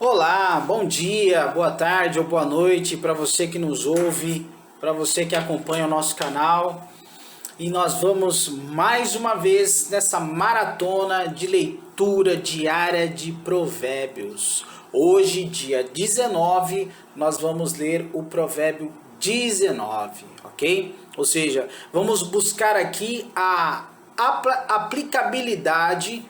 Olá, bom dia, boa tarde ou boa noite para você que nos ouve, para você que acompanha o nosso canal. E nós vamos mais uma vez nessa maratona de leitura diária de Provérbios. Hoje, dia 19, nós vamos ler o Provérbio 19, ok? Ou seja, vamos buscar aqui a aplicabilidade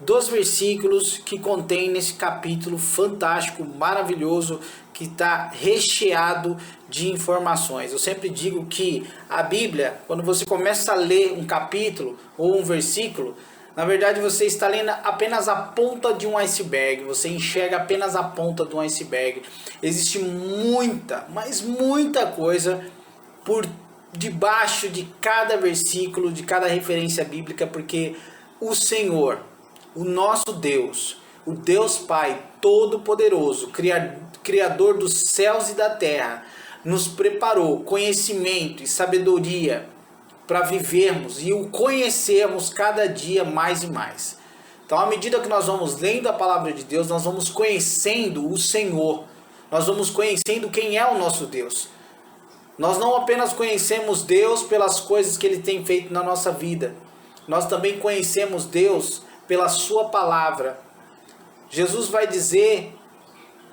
dos versículos que contém nesse capítulo fantástico, maravilhoso, que está recheado de informações. Eu sempre digo que a Bíblia, quando você começa a ler um capítulo ou um versículo, na verdade você está lendo apenas a ponta de um iceberg, você enxerga apenas a ponta de um iceberg. Existe muita, mas muita coisa por debaixo de cada versículo, de cada referência bíblica, porque o Senhor, o nosso Deus, o Deus Pai Todo-Poderoso, Criador dos céus e da terra, nos preparou conhecimento e sabedoria para vivermos e o conhecermos cada dia mais e mais. Então, à medida que nós vamos lendo a palavra de Deus, nós vamos conhecendo o Senhor, nós vamos conhecendo quem é o nosso Deus. Nós não apenas conhecemos Deus pelas coisas que Ele tem feito na nossa vida, nós também conhecemos Deus pela sua palavra. Jesus vai dizer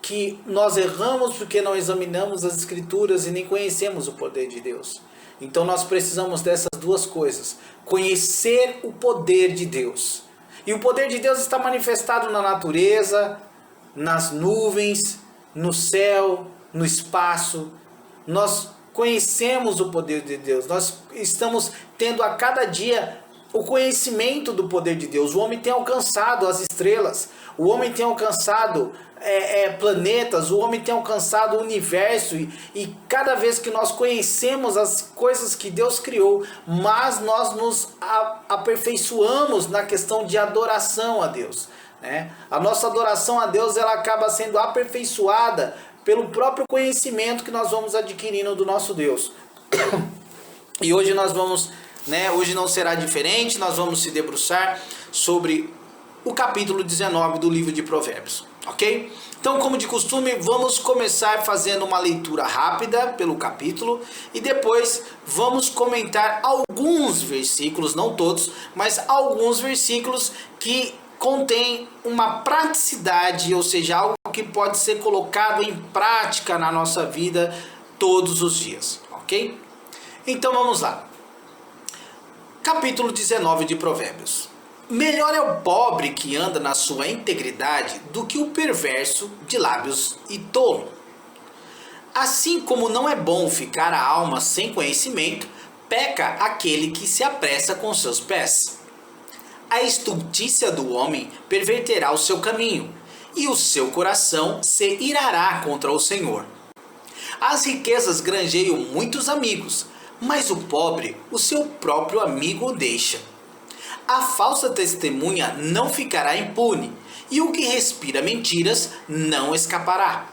que nós erramos porque não examinamos as escrituras e nem conhecemos o poder de Deus. Então nós precisamos dessas duas coisas: conhecer o poder de Deus. E o poder de Deus está manifestado na natureza, nas nuvens, no céu, no espaço. Nós conhecemos o poder de Deus. Nós estamos tendo a cada dia o conhecimento do poder de Deus. O homem tem alcançado as estrelas, o homem tem alcançado planetas, o homem tem alcançado o universo, e cada vez que nós conhecemos as coisas que Deus criou, mas nós nos aperfeiçoamos na questão de adoração a Deus, né? A nossa adoração a Deus, ela acaba sendo aperfeiçoada pelo próprio conhecimento que nós vamos adquirindo do nosso Deus. E hoje nós vamos, hoje não será diferente, nós vamos se debruçar sobre o capítulo 19 do livro de Provérbios, ok? Então, como de costume, vamos começar fazendo uma leitura rápida pelo capítulo e depois vamos comentar alguns versículos, não todos, mas alguns versículos que contêm uma praticidade, ou seja, algo que pode ser colocado em prática na nossa vida todos os dias, ok? Então vamos lá. Capítulo 19 de Provérbios. Melhor é o pobre que anda na sua integridade do que o perverso de lábios e tolo. Assim como não é bom ficar a alma sem conhecimento, peca aquele que se apressa com seus pés. A estultícia do homem perverterá o seu caminho, e o seu coração se irará contra o Senhor. As riquezas granjeiam muitos amigos, mas o pobre o seu próprio amigo o deixa. A falsa testemunha não ficará impune, e o que respira mentiras não escapará.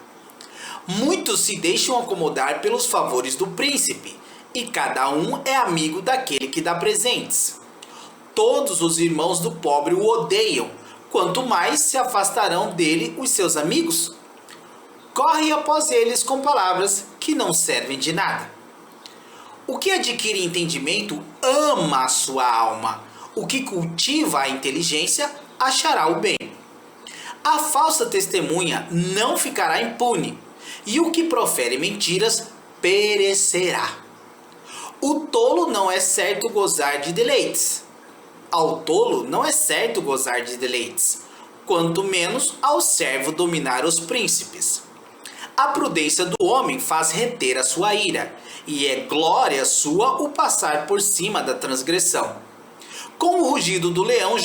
Muitos se deixam acomodar pelos favores do príncipe, e cada um é amigo daquele que dá presentes. Todos os irmãos do pobre o odeiam, quanto mais se afastarão dele os seus amigos. Corre após eles com palavras que não servem de nada. O que adquire entendimento ama a sua alma. O que cultiva a inteligência achará o bem. A falsa testemunha não ficará impune, e o que profere mentiras perecerá. O tolo não é certo gozar de deleites. Ao tolo não é certo gozar de deleites, quanto menos ao servo dominar os príncipes. A prudência do homem faz reter a sua ira, e é glória sua o passar por cima da transgressão. Como o rugido do leão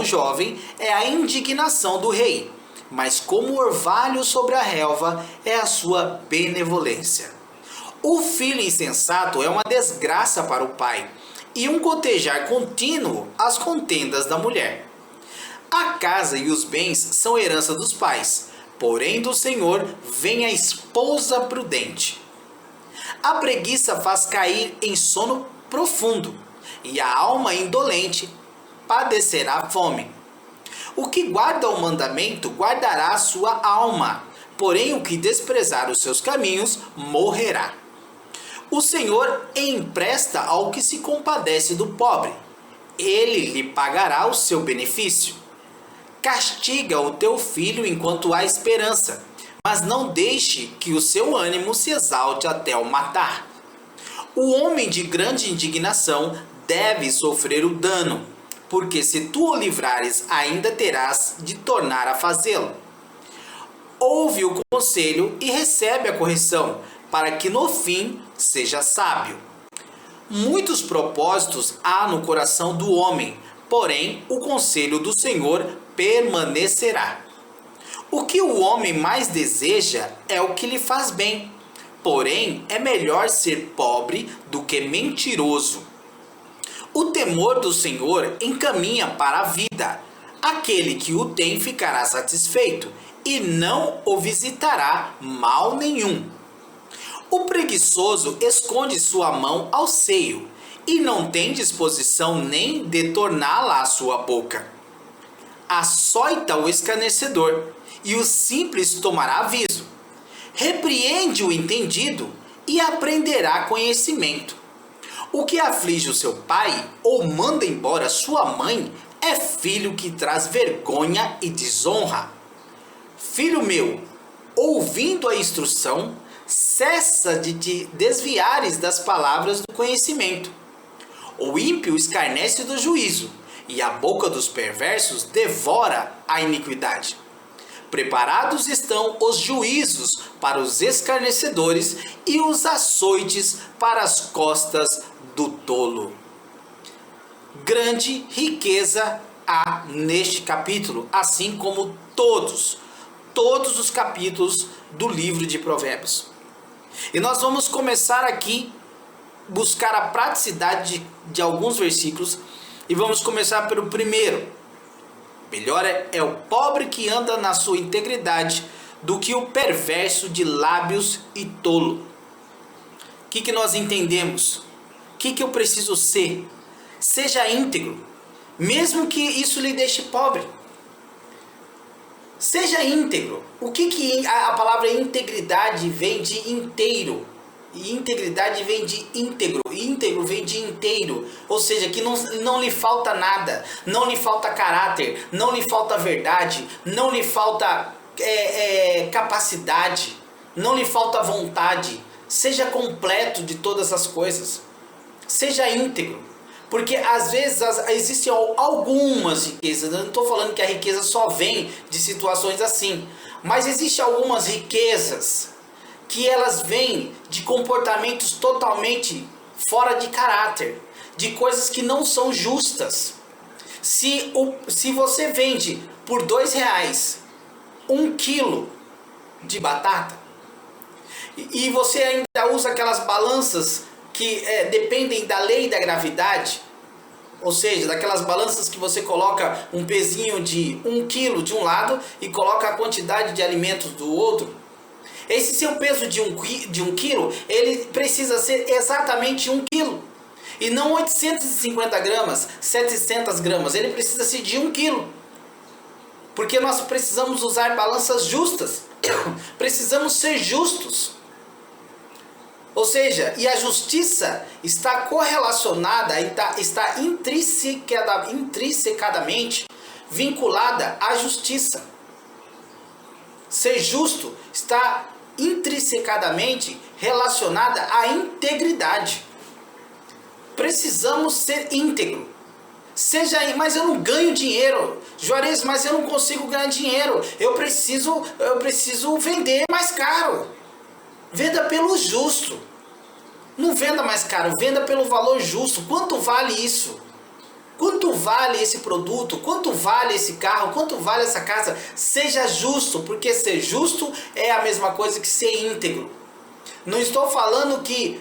jovem é a indignação do rei, mas como o orvalho sobre a relva é a sua benevolência. O filho insensato é uma desgraça para o pai, e um gotejar contínuo às contendas da mulher. A casa e os bens são herança dos pais, porém do Senhor vem a esposa prudente. A preguiça faz cair em sono profundo, e a alma indolente padecerá fome. O que guarda o mandamento guardará a sua alma, porém o que desprezar os seus caminhos morrerá. O Senhor empresta ao que se compadece do pobre. Ele lhe pagará o seu benefício. Castiga o teu filho enquanto há esperança, mas não deixe que o seu ânimo se exalte até o matar. O homem de grande indignação deve sofrer o dano, porque se tu o livrares, ainda terás de tornar a fazê-lo. Ouve o conselho e recebe a correção, para que no fim seja sábio. Muitos propósitos há no coração do homem, porém o conselho do Senhor permanecerá. O que o homem mais deseja é o que lhe faz bem, porém é melhor ser pobre do que mentiroso. O temor do Senhor encaminha para a vida. Aquele que o tem ficará satisfeito, e não o visitará mal nenhum. O preguiçoso esconde sua mão ao seio, e não tem disposição nem de torná-la à sua boca. Açoita o escarnecedor, e o simples tomará aviso. Repreende o entendido, e aprenderá conhecimento. O que aflige o seu pai, ou manda embora sua mãe, é filho que traz vergonha e desonra. Filho meu, ouvindo a instrução, cessa de te desviares das palavras do conhecimento. O ímpio escarnece do juízo, e a boca dos perversos devora a iniquidade. Preparados estão os juízos para os escarnecedores e os açoites para as costas do tolo. Grande riqueza há neste capítulo, assim como todos os capítulos do livro de Provérbios. E nós vamos começar aqui buscar a praticidade de alguns versículos e vamos começar pelo primeiro. Melhor é o pobre que anda na sua integridade do que o perverso de lábios e tolo. O que nós entendemos? O que eu preciso ser? Seja íntegro, mesmo que isso lhe deixe pobre. Seja íntegro. O que a palavra integridade vem de inteiro? E integridade vem de íntegro. Íntegro vem de inteiro. Ou seja, que não lhe falta nada. Não lhe falta caráter. Não lhe falta verdade. Não lhe falta capacidade. Não lhe falta vontade. Seja completo de todas as coisas. Seja íntegro. Porque às vezes existem algumas riquezas. Eu não estou falando que a riqueza só vem de situações assim. Mas existem algumas riquezas que elas vêm de comportamentos totalmente fora de caráter. De coisas que não são justas. Se você vende por R$2 1 quilo de batata. E você ainda usa aquelas balanças que dependem da lei da gravidade, ou seja, daquelas balanças que você coloca um pezinho de 1 quilo de um lado e coloca a quantidade de alimentos do outro. Esse seu peso de 1 quilo, ele precisa ser exatamente 1 quilo. E não 850 gramas, 700 gramas, ele precisa ser de 1 quilo. Porque nós precisamos usar balanças justas, precisamos ser justos. Ou seja, e a justiça está correlacionada, está intrinsecadamente vinculada à justiça. Ser justo está intrinsecadamente relacionada à integridade. Precisamos ser íntegro. Mas eu não ganho dinheiro. Juarez, mas eu não consigo ganhar dinheiro. Eu preciso vender mais caro. Venda pelo justo. Não venda mais caro, venda pelo valor justo. Quanto vale isso? Quanto vale esse produto? Quanto vale esse carro? Quanto vale essa casa? Seja justo, porque ser justo é a mesma coisa que ser íntegro. Não estou falando que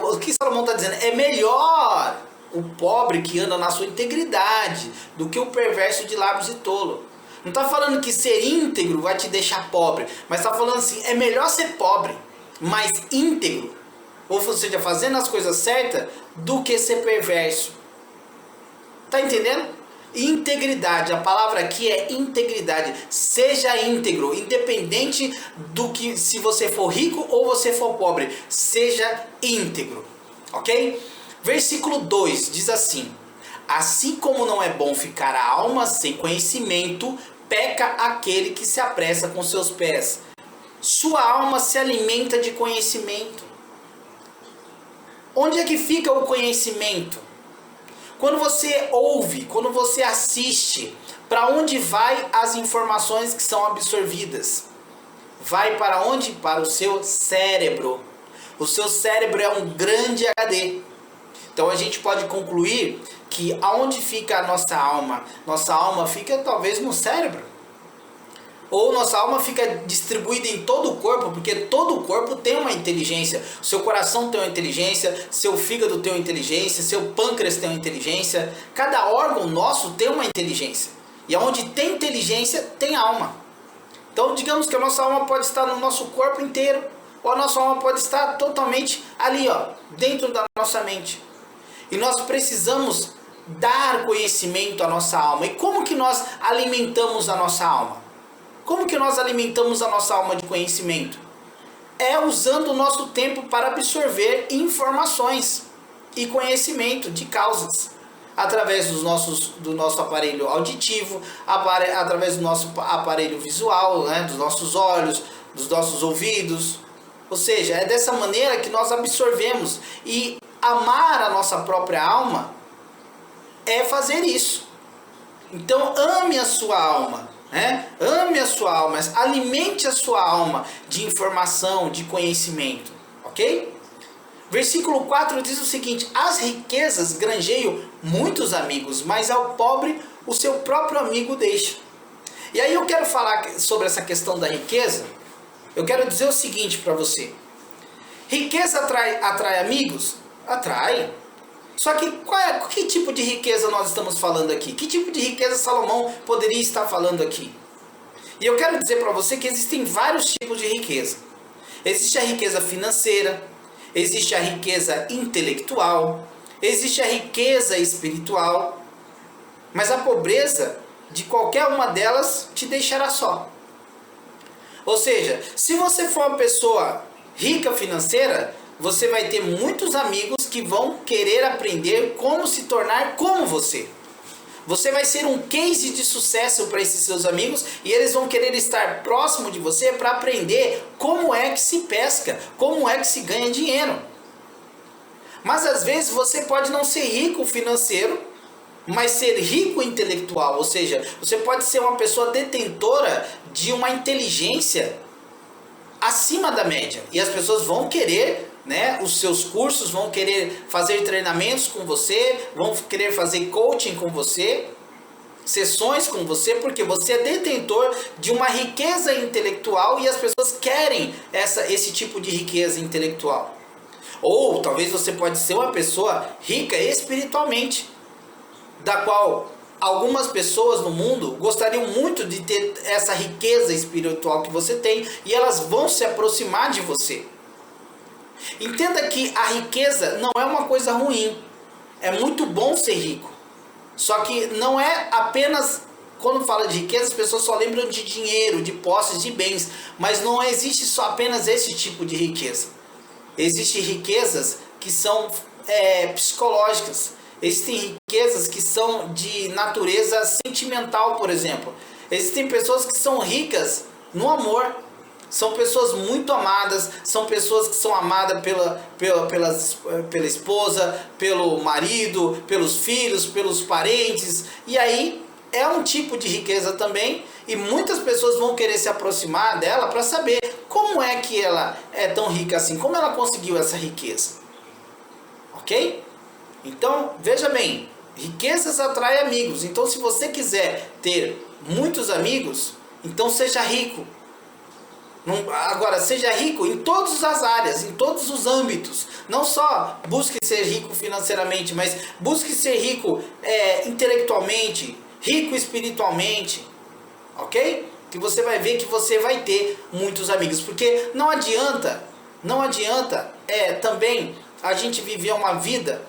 o que Salomão está dizendo é melhor o pobre que anda na sua integridade do que o perverso de lábios e tolo. Não está falando que ser íntegro vai te deixar pobre, mas está falando assim, é melhor ser pobre, mas íntegro, ou seja, fazendo as coisas certas, do que ser perverso. Está entendendo? Integridade, a palavra aqui é integridade. Seja íntegro, independente do que, se você for rico ou você for pobre, seja íntegro, ok? Versículo 2 diz assim: assim como não é bom ficar a alma sem conhecimento, peca aquele que se apressa com seus pés. Sua alma se alimenta de conhecimento. Onde é que fica o conhecimento? Quando você ouve, quando você assiste, para onde vai as informações que são absorvidas? Vai para onde? Para o seu cérebro. O seu cérebro é um grande HD. Então a gente pode concluir que aonde fica a nossa alma? Nossa alma fica talvez no cérebro. Ou nossa alma fica distribuída em todo o corpo, porque todo o corpo tem uma inteligência. Seu coração tem uma inteligência, seu fígado tem uma inteligência, seu pâncreas tem uma inteligência. Cada órgão nosso tem uma inteligência. E onde tem inteligência, tem alma. Então digamos que a nossa alma pode estar no nosso corpo inteiro, ou a nossa alma pode estar totalmente ali, ó, dentro da nossa mente. E nós precisamos dar conhecimento à nossa alma. E como que nós alimentamos a nossa alma? Como que nós alimentamos a nossa alma de conhecimento? É usando o nosso tempo para absorver informações e conhecimento de causas. Através do nosso aparelho auditivo, através do nosso aparelho visual, né, dos nossos olhos, dos nossos ouvidos. Ou seja, é dessa maneira que nós absorvemos. E amar a nossa própria alma é fazer isso. Então ame a sua alma. Ame a sua alma, alimente a sua alma de informação, de conhecimento, ok? Versículo 4 diz o seguinte: as riquezas granjeiam muitos amigos, mas ao pobre o seu próprio amigo deixa. E aí eu quero falar sobre essa questão da riqueza. Eu quero dizer o seguinte para você: riqueza atrai amigos? Atrai. Só que que tipo de riqueza nós estamos falando aqui? Que tipo de riqueza Salomão poderia estar falando aqui? E eu quero dizer para você que existem vários tipos de riqueza. Existe a riqueza financeira, existe a riqueza intelectual, existe a riqueza espiritual, mas a pobreza de qualquer uma delas te deixará só. Ou seja, se você for uma pessoa rica financeira, você vai ter muitos amigos que vão querer aprender como se tornar como você. Você vai ser um case de sucesso para esses seus amigos e eles vão querer estar próximo de você para aprender como é que se pesca, como é que se ganha dinheiro. Mas às vezes você pode não ser rico financeiro, mas ser rico intelectual. Ou seja, você pode ser uma pessoa detentora de uma inteligência acima da média. E as pessoas vão querer, né, os seus cursos, vão querer fazer treinamentos com você, vão querer fazer coaching com você, sessões com você, porque você é detentor de uma riqueza intelectual e as pessoas querem esse tipo de riqueza intelectual. Ou talvez você pode ser uma pessoa rica espiritualmente, da qual algumas pessoas no mundo gostariam muito de ter essa riqueza espiritual que você tem e elas vão se aproximar de você. Entenda que a riqueza não é uma coisa ruim. É muito bom ser rico. Só que não é apenas, quando fala de riqueza, as pessoas só lembram de dinheiro, de posses, de bens. Mas não existe só apenas esse tipo de riqueza. Existem riquezas que são psicológicas. Existem riquezas que são de natureza sentimental, por exemplo. Existem pessoas que são ricas no amor. São pessoas muito amadas, são pessoas que são amadas pela esposa, pelo marido, pelos filhos, pelos parentes. E aí é um tipo de riqueza também. E muitas pessoas vão querer se aproximar dela para saber como é que ela é tão rica assim, como ela conseguiu essa riqueza. Ok? Então, veja bem, riquezas atraem amigos. Então, se você quiser ter muitos amigos, então seja rico. Agora, seja rico em todas as áreas, em todos os âmbitos. Não só busque ser rico financeiramente, mas busque ser rico intelectualmente, rico espiritualmente. Ok? Que você vai ver que você vai ter muitos amigos. Porque não adianta também a gente viver uma vida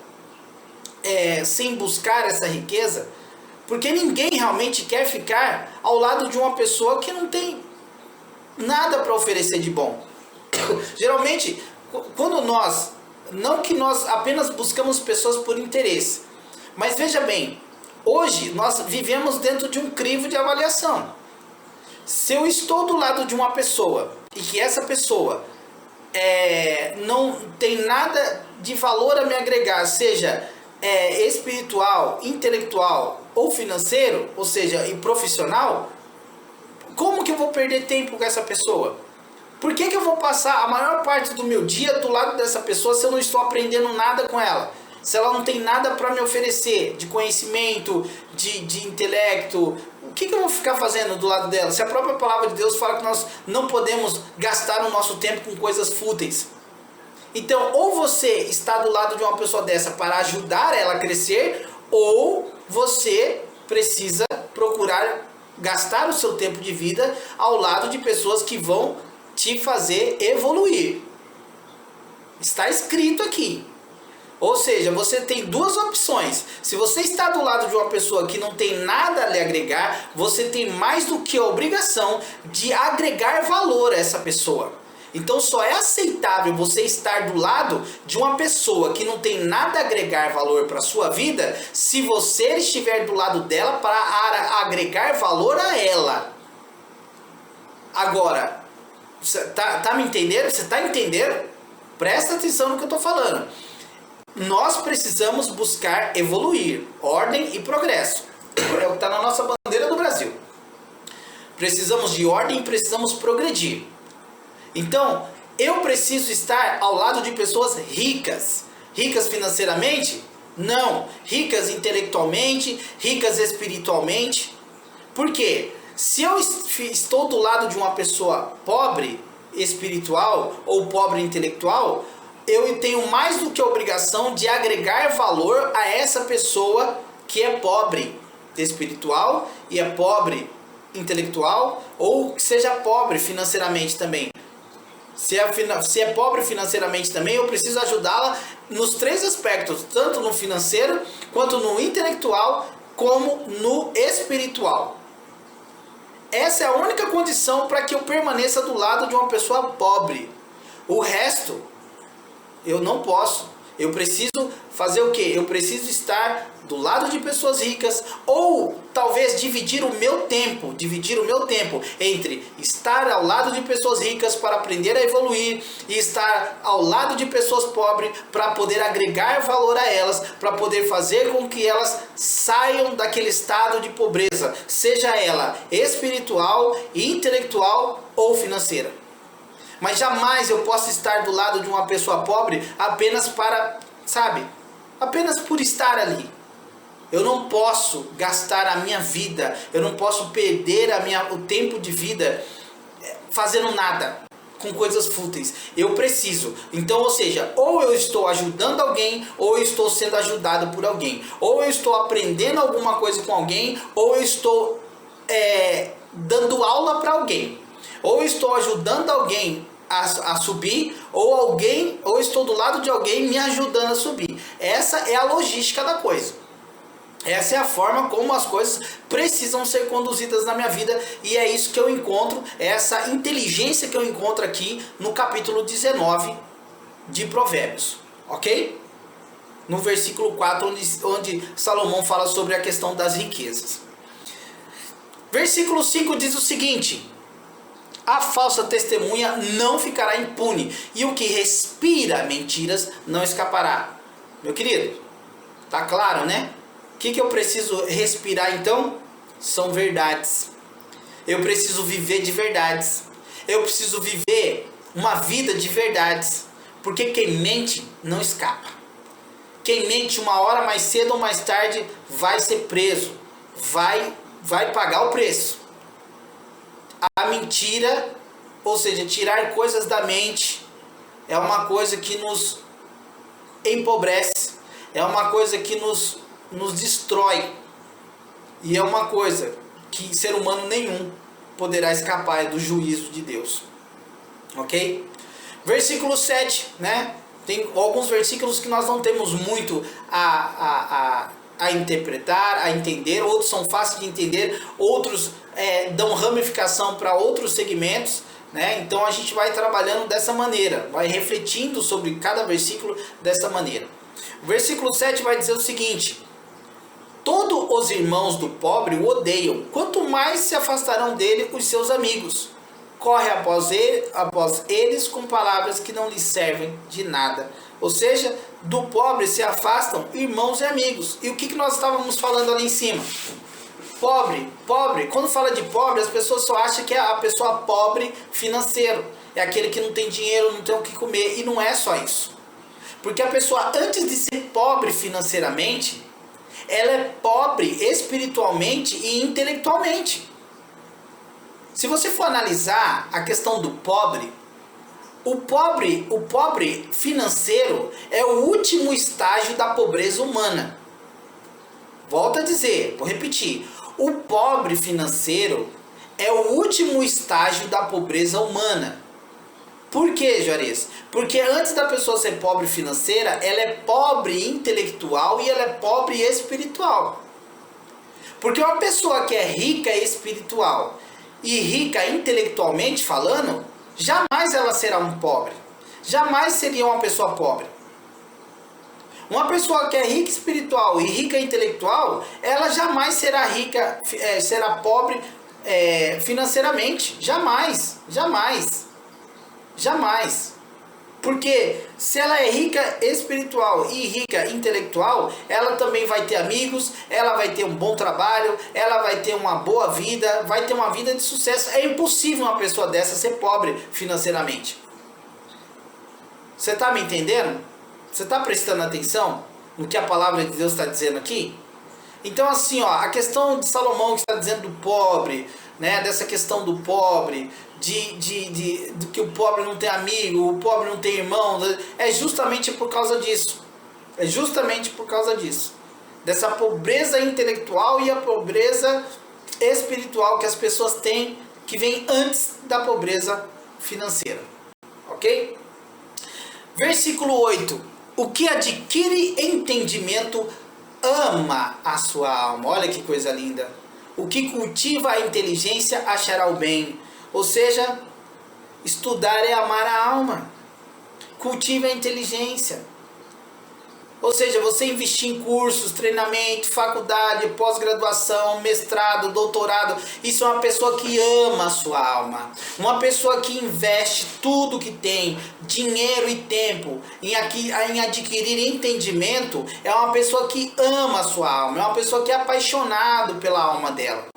sem buscar essa riqueza, Porque ninguém realmente quer ficar ao lado de uma pessoa que não tem nada para oferecer de bom. Geralmente, quando nós, não que nós apenas buscamos pessoas por interesse, mas veja bem, hoje nós vivemos dentro de um crivo de avaliação. Se eu estou do lado de uma pessoa e que essa pessoa não tem nada de valor a me agregar, seja espiritual, intelectual ou financeiro, ou seja, e profissional, como que eu vou perder tempo com essa pessoa? Por que eu vou passar a maior parte do meu dia do lado dessa pessoa se eu não estou aprendendo nada com ela? Se ela não tem nada para me oferecer de conhecimento, de intelecto, o que eu vou ficar fazendo do lado dela? Se a própria palavra de Deus fala que nós não podemos gastar o nosso tempo com coisas fúteis. Então, ou você está do lado de uma pessoa dessa para ajudar ela a crescer, ou você precisa procurar gastar o seu tempo de vida ao lado de pessoas que vão te fazer evoluir. Está escrito aqui. Ou seja, você tem duas opções. Se você está do lado de uma pessoa que não tem nada a lhe agregar, você tem mais do que a obrigação de agregar valor a essa pessoa. Então só é aceitável você estar do lado de uma pessoa que não tem nada a agregar valor para a sua vida, se você estiver do lado dela para agregar valor a ela. Agora, tá me entendendo? Você está entendendo? Presta atenção no que eu estou falando. Nós precisamos buscar evoluir, ordem e progresso. É o que está na nossa bandeira do Brasil. Precisamos de ordem e precisamos progredir. Então, eu preciso estar ao lado de pessoas ricas. Ricas financeiramente? Não. Ricas intelectualmente, ricas espiritualmente. Por quê? Se eu estou do lado de uma pessoa pobre espiritual ou pobre intelectual, eu tenho mais do que a obrigação de agregar valor a essa pessoa que é pobre espiritual e é pobre intelectual, ou que seja pobre financeiramente também. Se é pobre financeiramente também, eu preciso ajudá-la nos três aspectos, tanto no financeiro, quanto no intelectual, como no espiritual. Essa é a única condição para que eu permaneça do lado de uma pessoa pobre. O resto, eu não posso. Eu preciso fazer o quê? Eu preciso estar do lado de pessoas ricas, ou talvez dividir o meu tempo entre estar ao lado de pessoas ricas para aprender a evoluir e estar ao lado de pessoas pobres para poder agregar valor a elas, para poder fazer com que elas saiam daquele estado de pobreza, seja ela espiritual, intelectual ou financeira. Mas jamais eu posso estar do lado de uma pessoa pobre apenas para, apenas por estar ali. Eu não posso gastar a minha vida, eu não posso perder o tempo de vida fazendo nada, com coisas fúteis. Eu preciso. Então, ou seja, ou eu estou ajudando alguém, ou eu estou sendo ajudado por alguém. Ou eu estou aprendendo alguma coisa com alguém, ou eu estou dando aula para alguém. Ou eu estou ajudando alguém a subir, ou estou do lado de alguém me ajudando a subir. Essa é a logística da coisa. Essa é a forma como as coisas precisam ser conduzidas na minha vida, e é isso que eu encontro, essa inteligência que eu encontro aqui no capítulo 19 de Provérbios, ok? No versículo 4, onde Salomão fala sobre a questão das riquezas. Versículo 5 diz o seguinte: a falsa testemunha não ficará impune, e o que respira mentiras não escapará. Meu querido, tá claro, né? O que eu preciso respirar então? São verdades. Eu preciso viver de verdades. Eu preciso viver uma vida de verdades. Porque quem mente não escapa. Quem mente uma hora mais cedo ou mais tarde vai ser preso. Vai pagar o preço. A mentira, ou seja, tirar coisas da mente, é uma coisa que nos empobrece. É uma coisa que nos destrói, e é uma coisa que ser humano nenhum poderá escapar do juízo de Deus, ok? Versículo 7, né? Tem alguns versículos que nós não temos muito a a interpretar, a entender, outros são fáceis de entender, outros dão ramificação para outros segmentos, né? Então a gente vai trabalhando dessa maneira, vai refletindo sobre cada versículo dessa maneira. O versículo 7 vai dizer o seguinte: todos os irmãos do pobre o odeiam, quanto mais se afastarão dele os seus amigos. Corre após eles com palavras que não lhes servem de nada. Ou seja, do pobre se afastam irmãos e amigos. E o que nós estávamos falando ali em cima? Pobre. Quando fala de pobre, as pessoas só acham que é a pessoa pobre financeiro. É aquele que não tem dinheiro, não tem o que comer. E não é só isso. Porque a pessoa, antes de ser pobre financeiramente, ela é pobre espiritualmente e intelectualmente. Se você for analisar a questão do pobre, o pobre financeiro é o último estágio da pobreza humana. Volto a dizer, vou repetir. O pobre financeiro é o último estágio da pobreza humana. Por quê, Juarez? Porque antes da pessoa ser pobre financeira, ela é pobre intelectual e ela é pobre espiritual. Porque uma pessoa que é rica espiritual e rica intelectualmente falando, jamais ela será um pobre. Jamais seria uma pessoa pobre. Uma pessoa que é rica espiritual e rica intelectual, ela jamais será rica, será pobre financeiramente. Jamais. Porque se ela é rica espiritual e rica intelectual, ela também vai ter amigos, ela vai ter um bom trabalho, ela vai ter uma boa vida, vai ter uma vida de sucesso. É impossível uma pessoa dessa ser pobre financeiramente. Você está me entendendo? Você está prestando atenção no que a palavra de Deus está dizendo aqui? Então assim, ó, a questão de Salomão que está dizendo do pobre, né, dessa questão do pobre, de que o pobre não tem amigo, o pobre não tem irmão, é justamente por causa disso. É justamente por causa disso. Dessa pobreza intelectual e a pobreza espiritual que as pessoas têm, que vem antes da pobreza financeira. Ok? Versículo 8. O que adquire entendimento ama a sua alma. Olha que coisa linda. O que cultiva a inteligência achará o bem. Ou seja, estudar é amar a alma. Cultive a inteligência. Ou seja, você investir em cursos, treinamento, faculdade, pós-graduação, mestrado, doutorado. Isso é uma pessoa que ama a sua alma. Uma pessoa que investe tudo que tem, dinheiro e tempo, em adquirir entendimento, é uma pessoa que ama a sua alma. É uma pessoa que é apaixonado pela alma dela.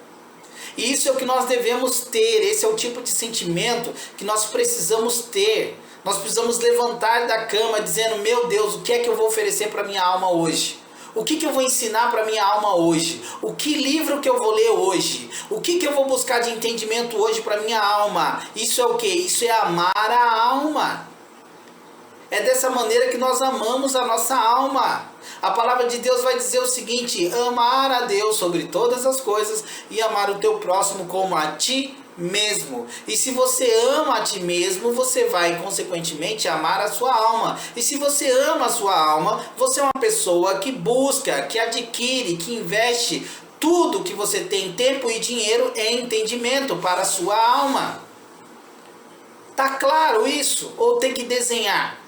E isso é o que nós devemos ter. Esse é o tipo de sentimento que nós precisamos ter. Nós precisamos levantar da cama dizendo: meu Deus, o que é que eu vou oferecer para minha alma hoje? O que eu vou ensinar para minha alma hoje? O que livro que eu vou ler hoje? O que eu vou buscar de entendimento hoje para minha alma? Isso é o que? Isso é amar a alma. É dessa maneira que nós amamos a nossa alma. A palavra de Deus vai dizer o seguinte: amar a Deus sobre todas as coisas e amar o teu próximo como a ti mesmo. E se você ama a ti mesmo, você vai consequentemente amar a sua alma. E se você ama a sua alma, você é uma pessoa que busca, que adquire, que investe tudo que você tem, tempo e dinheiro, em entendimento para a sua alma. Tá claro isso? Ou tem que desenhar?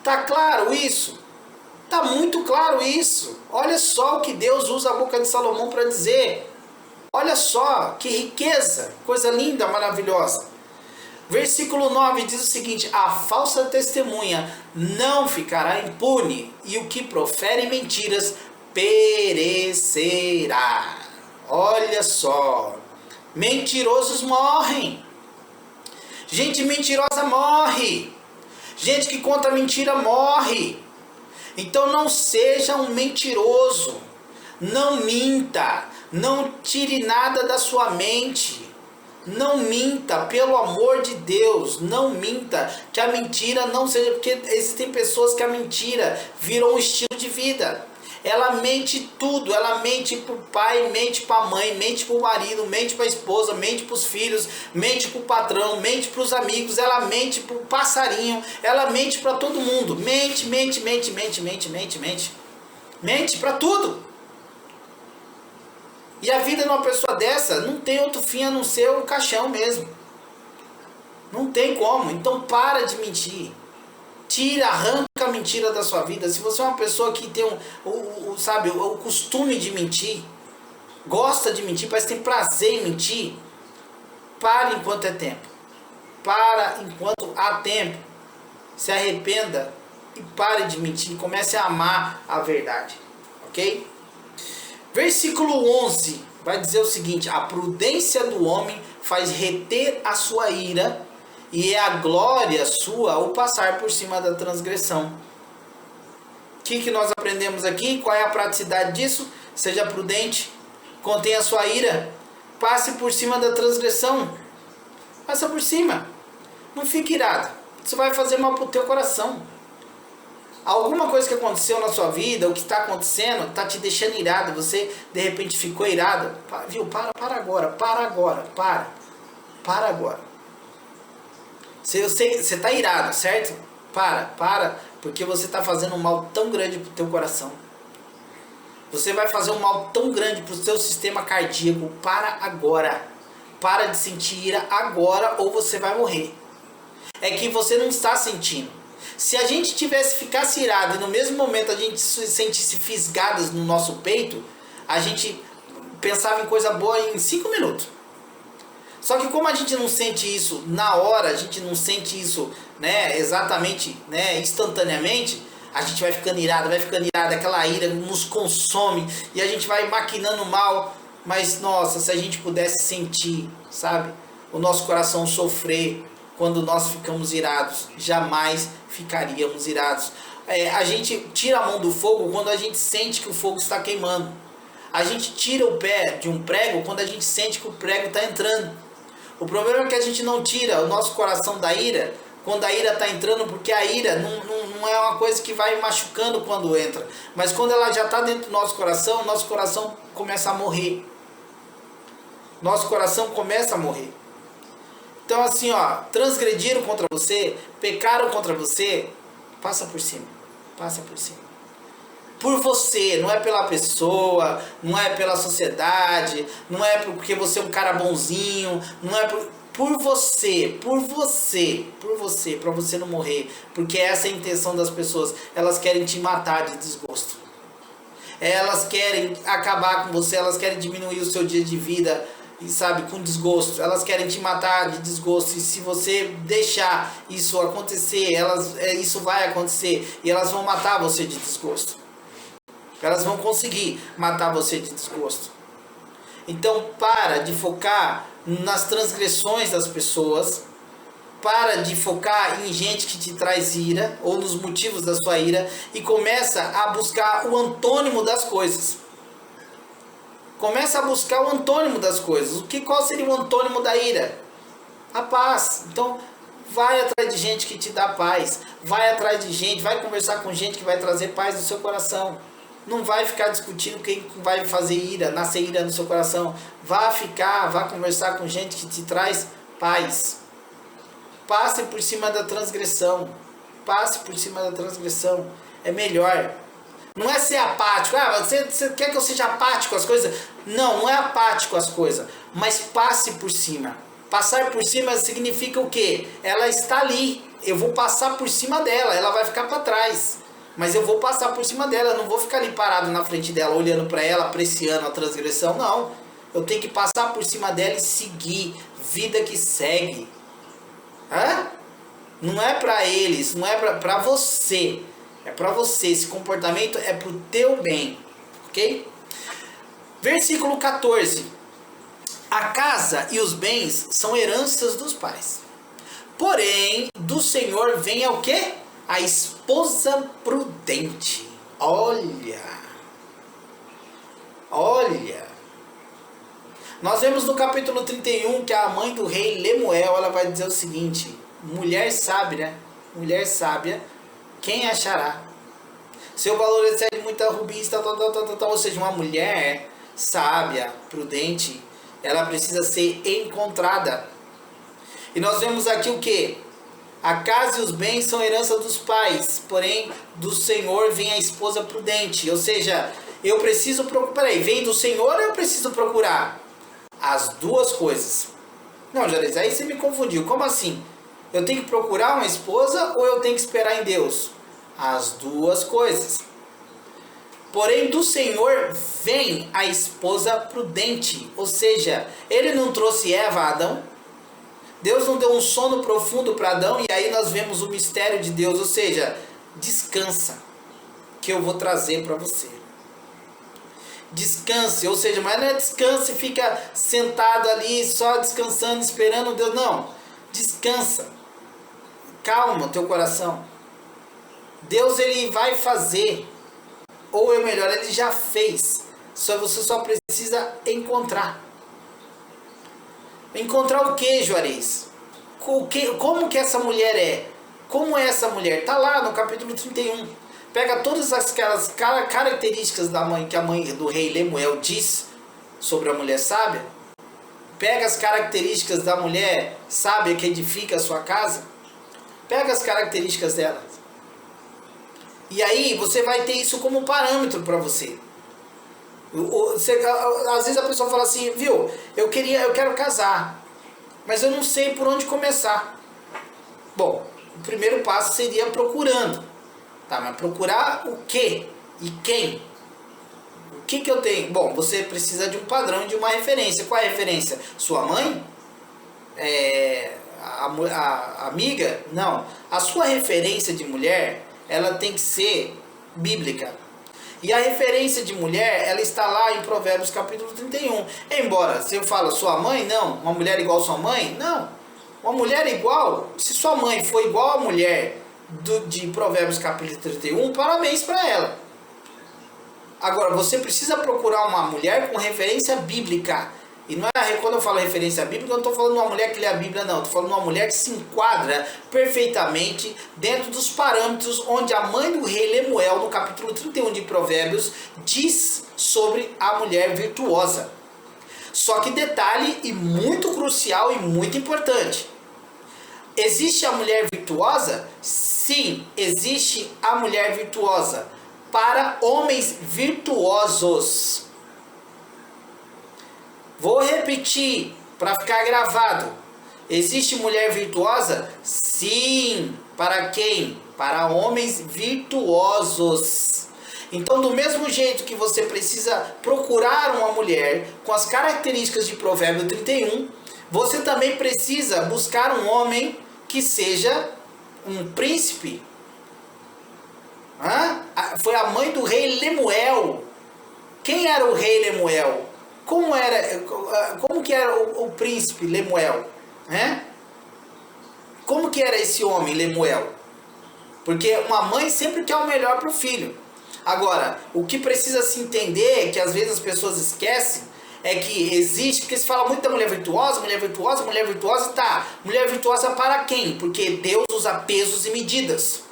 Tá claro isso? Tá muito claro isso. Olha só o que Deus usa a boca de Salomão para dizer. Olha só, que riqueza, coisa linda, maravilhosa. Versículo 9 diz o seguinte: a falsa testemunha não ficará impune, e o que profere mentiras perecerá. Olha só, mentirosos morrem. Gente mentirosa morre. Gente que conta mentira morre. Então não seja um mentiroso. Não minta. Não tire nada da sua mente. Não minta, pelo amor de Deus. Não minta. Que a mentira não seja... Porque existem pessoas que a mentira virou um estilo de vida. Ela mente tudo. Ela mente para o pai, mente para a mãe, mente para o marido, mente para a esposa, mente para os filhos, mente para o patrão, mente para os amigos. Ela mente para o passarinho. Ela mente para todo mundo. Mente. Mente para tudo. E a vida de uma pessoa dessa não tem outro fim a não ser o caixão mesmo. Não tem como. Então para de mentir. Tira, arranca a mentira da sua vida. Se você é uma pessoa que tem o costume de mentir, gosta de mentir, parece que tem prazer em mentir, pare enquanto é tempo. Para enquanto há tempo. Se arrependa e pare de mentir. Comece a amar a verdade. Ok? Versículo 11 vai dizer o seguinte: a prudência do homem faz reter a sua ira, e é a glória sua o passar por cima da transgressão. O que nós aprendemos aqui? Qual é a praticidade disso? Seja prudente, contenha a sua ira, passe por cima da transgressão. Passa por cima. Não fique irado. Isso vai fazer mal para o teu coração. Alguma coisa que aconteceu na sua vida, o que está acontecendo, está te deixando irado. Você de repente ficou irado. Viu? Para agora. Para agora. Eu sei que você está irado, certo? Para, porque você está fazendo um mal tão grande para o teu coração. Você vai fazer um mal tão grande para o seu sistema cardíaco. Para agora. Para de sentir ira agora ou você vai morrer. É que você não está sentindo. Se a gente ficasse irado e no mesmo momento a gente sentisse fisgadas no nosso peito, a gente pensava em coisa boa em 5 minutos. Só que como a gente não sente isso na hora, a gente não sente isso, né, exatamente, né, instantaneamente, a gente vai ficando irado, aquela ira nos consome e a gente vai maquinando mal. Mas nossa, se a gente pudesse sentir, sabe, o nosso coração sofrer quando nós ficamos irados, jamais ficaríamos irados. A gente tira a mão do fogo quando a gente sente que o fogo está queimando. A gente tira o pé de um prego quando a gente sente que o prego está entrando. O problema é que a gente não tira o nosso coração da ira quando a ira está entrando, porque a ira não é uma coisa que vai machucando quando entra. Mas quando ela já está dentro do nosso coração começa a morrer. Nosso coração começa a morrer. Então assim, ó, transgrediram contra você, pecaram contra você, passa por cima. Por você, não é pela pessoa, não é pela sociedade, não é porque você é um cara bonzinho, não é por você, para você não morrer, porque essa é a intenção das pessoas. Elas querem te matar de desgosto. Elas querem acabar com você, elas querem diminuir o seu dia de vida, e sabe, com desgosto. Elas querem te matar de desgosto. E se você deixar isso acontecer, isso vai acontecer. E elas vão matar você de desgosto. Elas vão conseguir matar você de desgosto. Então para de focar nas transgressões das pessoas. Para de focar em gente que te traz ira, ou nos motivos da sua ira, e começa a buscar o antônimo das coisas. Começa a buscar o antônimo das coisas. Qual seria o antônimo da ira? A paz. Então, vai atrás de gente que te dá paz. Vai atrás de gente, vai conversar com gente que vai trazer paz no seu coração. Não vai ficar discutindo quem vai fazer ira, nascer ira no seu coração. Vá conversar com gente que te traz paz. Passe por cima da transgressão. É melhor. Não é ser apático. Você quer que eu seja apático às coisas? Não é apático às coisas. Mas passe por cima. Passar por cima significa o quê? Ela está ali. Eu vou passar por cima dela. Ela vai ficar para trás. Mas eu vou passar por cima dela. Eu não vou ficar ali parado na frente dela, olhando para ela, apreciando a transgressão. Não. Eu tenho que passar por cima dela e seguir. Vida que segue. Não é para eles. Não é para você. É para você, esse comportamento é para o teu bem, ok? Versículo 14. A casa e os bens são heranças dos pais. Porém, do Senhor vem o quê? A esposa prudente. Olha. Nós vemos no capítulo 31 que a mãe do rei Lemuel, ela vai dizer o seguinte: mulher sábia, quem achará? Seu valor excede muita rubis, ou seja, uma mulher sábia, prudente, ela precisa ser encontrada. E nós vemos aqui o que? A casa e os bens são herança dos pais, porém do Senhor vem a esposa prudente. Ou seja, eu preciso procurar. Peraí, vem do Senhor ou eu preciso procurar? As duas coisas. Não, Jairus, aí você me confundiu. Como assim? Eu tenho que procurar uma esposa ou eu tenho que esperar em Deus? As duas coisas. Porém, do Senhor vem a esposa prudente. Ou seja, Ele não trouxe Eva a Adão. Deus não deu um sono profundo para Adão. E aí nós vemos o mistério de Deus. Ou seja, descansa, que eu vou trazer para você. Descanse, ou seja, mas não é descanse e fica sentado ali só descansando, esperando Deus. Não, descansa. Calma o teu coração. Deus, Ele vai fazer. Ou é melhor, Ele já fez. Você só precisa encontrar. Encontrar o que, Juarez? Como que essa mulher é? Como é essa mulher? Está lá no capítulo 31. Pega todas aquelas características da mãe, que a mãe do rei Lemuel diz sobre a mulher sábia. Pega as características da mulher sábia que edifica a sua casa. Pega as características dela. E aí você vai ter isso como parâmetro para você. Às vezes a pessoa fala assim, viu, eu quero casar, mas eu não sei por onde começar. Bom, o primeiro passo seria procurando. Tá, mas procurar o quê? E quem? O que eu tenho? Bom, você precisa de um padrão, de uma referência. Qual é a referência? Sua mãe? A amiga? Não. A sua referência de mulher, ela tem que ser bíblica. E a referência de mulher, ela está lá em Provérbios capítulo 31. Embora, se eu falo sua mãe, não. Uma mulher igual sua mãe? Não. Uma mulher igual, se sua mãe for igual a mulher de Provérbios capítulo 31, parabéns para ela. Agora, você precisa procurar uma mulher com referência bíblica. E não é, quando eu falo referência bíblica, eu não estou falando de uma mulher que lê a Bíblia, não. Estou falando de uma mulher que se enquadra perfeitamente dentro dos parâmetros onde a mãe do rei Lemuel, no capítulo 31 de Provérbios, diz sobre a mulher virtuosa. Só que detalhe, e muito crucial e muito importante. Existe a mulher virtuosa? Sim, existe a mulher virtuosa para homens virtuosos. Vou repetir para ficar gravado. Existe mulher virtuosa? Sim. Para quem? Para homens virtuosos. Então, do mesmo jeito que você precisa procurar uma mulher com as características de Provérbio 31, você também precisa buscar um homem que seja um príncipe. Foi a mãe do rei Lemuel. Quem era o rei Lemuel? Como que era o príncipe Lemuel? Como que era esse homem Lemuel? Porque uma mãe sempre quer o melhor para o filho. Agora, o que precisa se entender, que às vezes as pessoas esquecem, é que existe, porque se fala muito da mulher virtuosa, tá. Mulher virtuosa para quem? Porque Deus usa pesos e medidas.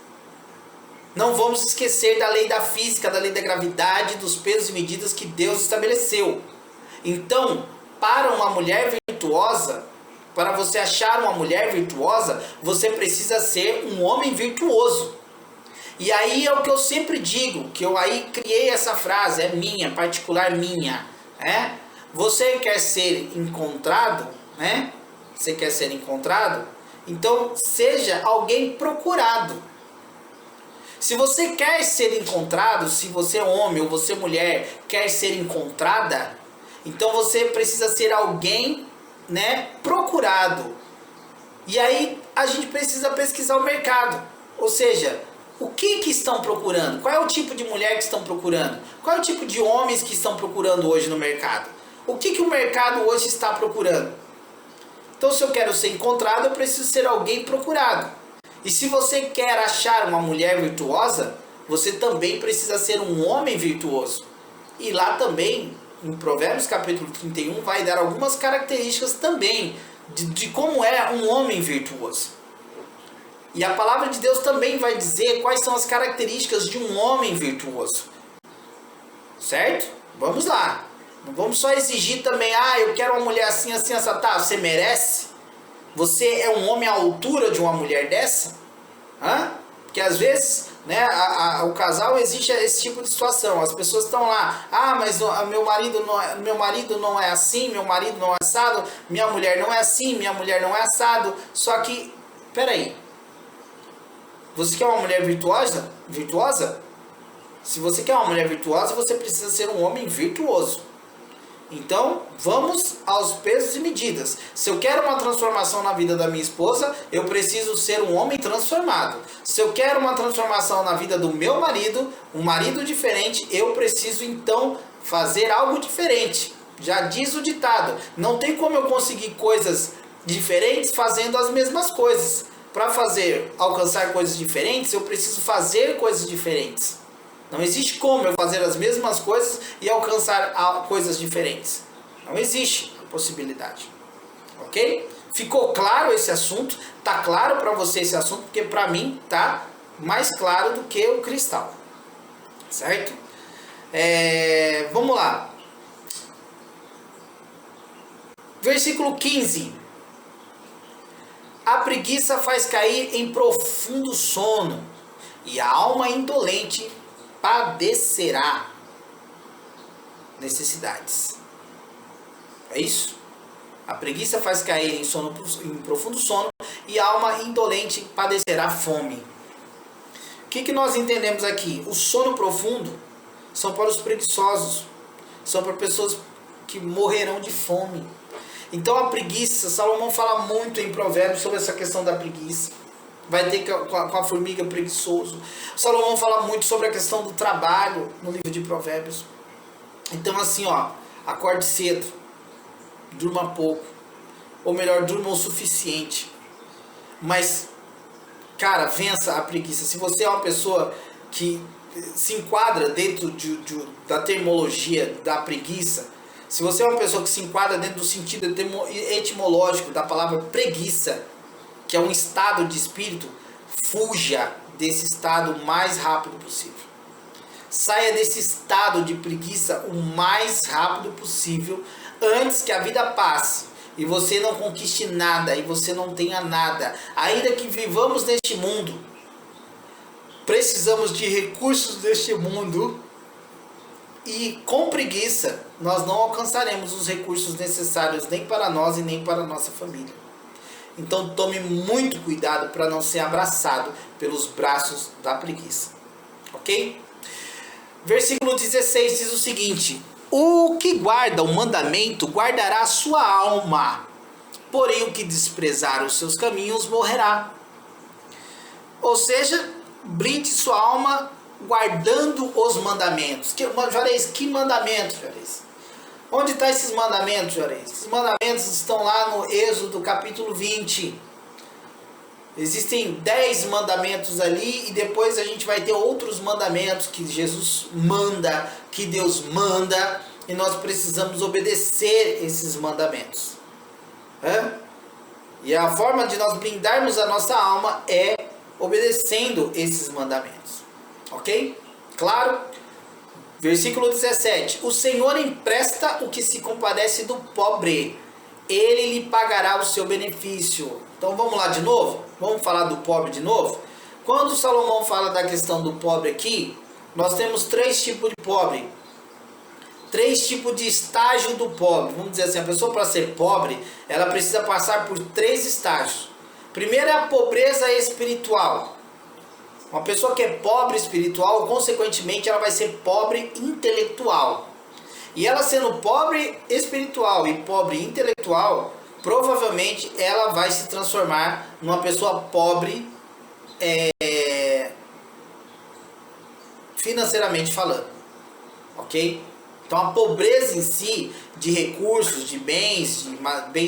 Não vamos esquecer da lei da física, da lei da gravidade, dos pesos e medidas que Deus estabeleceu. Então, para uma mulher virtuosa, para você achar uma mulher virtuosa, você precisa ser um homem virtuoso. E aí é o que eu sempre digo, que eu aí criei essa frase, é minha, particular minha, Você quer ser encontrado, Você quer ser encontrado? Então seja alguém procurado. Se você quer ser encontrado, se você é homem ou você é mulher, quer ser encontrada, então você precisa ser alguém, procurado. E aí a gente precisa pesquisar o mercado. Ou seja, o que estão procurando? Qual é o tipo de mulher que estão procurando? Qual é o tipo de homens que estão procurando hoje no mercado? O que o mercado hoje está procurando? Então, se eu quero ser encontrado, eu preciso ser alguém procurado. E se você quer achar uma mulher virtuosa, você também precisa ser um homem virtuoso. E lá também, em Provérbios capítulo 31, vai dar algumas características também de como é um homem virtuoso. E a palavra de Deus também vai dizer quais são as características de um homem virtuoso. Certo? Vamos lá. Não vamos só exigir também, eu quero uma mulher assim, assim, assim, tá, você merece? Você é um homem à altura de uma mulher dessa? Porque às vezes né? O casal existe esse tipo de situação. As pessoas estão lá, mas meu marido não é assim, meu marido não é assado, minha mulher não é assim, minha mulher não é assado. Só que, peraí, você quer uma mulher virtuosa? Virtuosa? Se você quer uma mulher virtuosa, você precisa ser um homem virtuoso. Então, vamos aos pesos e medidas. Se eu quero uma transformação na vida da minha esposa, eu preciso ser um homem transformado. Se eu quero uma transformação na vida do meu marido, um marido diferente, eu preciso então fazer algo diferente. Já diz o ditado, não tem como eu conseguir coisas diferentes fazendo as mesmas coisas. Para alcançar coisas diferentes, eu preciso fazer coisas diferentes. Não existe como eu fazer as mesmas coisas e alcançar coisas diferentes. Não existe a possibilidade. Ok? Ficou claro esse assunto? Tá claro para você esse assunto? Porque para mim tá mais claro do que o cristal. Certo? Vamos lá. Versículo 15. A preguiça faz cair em profundo sono, e a alma indolente padecerá necessidades. É isso? A preguiça faz cair em profundo sono, e a alma indolente padecerá fome. O que nós entendemos aqui? O sono profundo são para os preguiçosos, são para pessoas que morrerão de fome. Então a preguiça, Salomão fala muito em Provérbios sobre essa questão da preguiça. Vai ter com a formiga preguiçoso. Salomão fala muito sobre a questão do trabalho no livro de Provérbios. Então assim, acorde cedo, durma pouco, ou melhor, durma o suficiente. Mas, cara, vença a preguiça. Se você é uma pessoa que se enquadra dentro da terminologia da preguiça, se você é uma pessoa que se enquadra dentro do sentido etimológico da palavra preguiça, que é um estado de espírito, fuja desse estado o mais rápido possível. Saia desse estado de preguiça o mais rápido possível, antes que a vida passe e você não conquiste nada, e você não tenha nada. Ainda que vivamos neste mundo, precisamos de recursos deste mundo, e com preguiça nós não alcançaremos os recursos necessários nem para nós e nem para a nossa família. Então tome muito cuidado para não ser abraçado pelos braços da preguiça. Ok? Versículo 16 diz o seguinte: o que guarda o mandamento guardará a sua alma, porém o que desprezar os seus caminhos morrerá. Ou seja, blinde sua alma guardando os mandamentos. Juarez, que mandamentos, Juarez? Onde estão esses mandamentos, Juarez? Esses mandamentos estão lá no Êxodo capítulo 20. Existem 10 mandamentos ali, e depois a gente vai ter outros mandamentos que Jesus manda, que Deus manda, e nós precisamos obedecer esses mandamentos. E a forma de nós blindarmos a nossa alma é obedecendo esses mandamentos. Ok? Claro? Versículo 17. O Senhor empresta o que se compadece do pobre, ele lhe pagará o seu benefício. Então vamos lá de novo? Vamos falar do pobre de novo? Quando Salomão fala da questão do pobre aqui, nós temos 3 tipos de pobre. 3 tipos de estágio do pobre. Vamos dizer assim, a pessoa, para ser pobre, ela precisa passar por 3 estágios. Primeiro é a pobreza espiritual. Uma pessoa que é pobre espiritual, consequentemente, ela vai ser pobre intelectual. E ela sendo pobre espiritual e pobre intelectual, provavelmente ela vai se transformar numa pessoa pobre financeiramente falando. Ok? Então a pobreza em si, de recursos, de bens